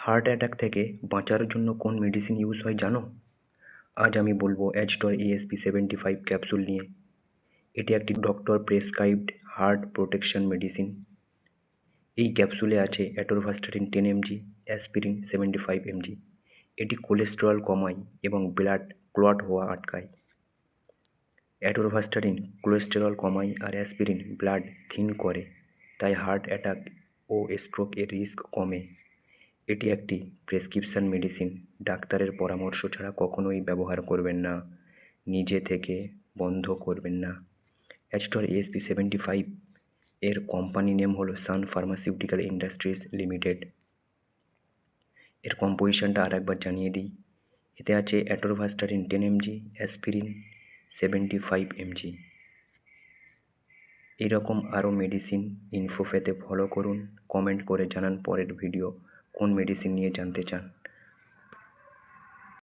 Heart attack থেকে বাঁচার জন্য কোন মেডিসিন ইউজ হয় জানো? আজ আমি বলবো অ্যাজটর ESP-75 ক্যাপসুল নিয়ে। এটি একটি doctor prescribed heart protection medicine. এই ক্যাপসুলে আছে অ্যাটোরভাস্টাটিন 10 mg, অ্যাসপিরিন 75 mg। এটি কোলেস্টেরল কমায় এবং ব্লাড ক্লট হওয়া আটকায়। অ্যাটোরভাস্টাটিন কোলেস্টেরল কমায় আর অ্যাসপিরিন ব্লাড থিন করে, তাই হার্ট অ্যাটাক ও স্ট্রোকের রিস্ক কমে। এটি একটি প্রেসক্রিপশন মেডিসিন, ডাক্তারের পরামর্শ ছাড়া কখনোই ব্যবহার করবেন না, নিজে থেকে বন্ধ করবেন না। অ্যাজটর ESP-75 এর কোম্পানি নেম হলো সান ফার্মাসিউটিক্যাল ইন্ডাস্ট্রিজ লিমিটেড। এর কম্পোজিশনটা আর একবার জানিয়ে দিই। এতে আছে অ্যাটোরভাস্টাটিন 10 mg, অ্যাসপিরিন 75 mg। এরকম আরও মেডিসিন ইনফো পেতে ফলো করুন, কমেন্ট করে জানান পরের ভিডিও কোন মেডিসিন নিয়ে জানতে চান।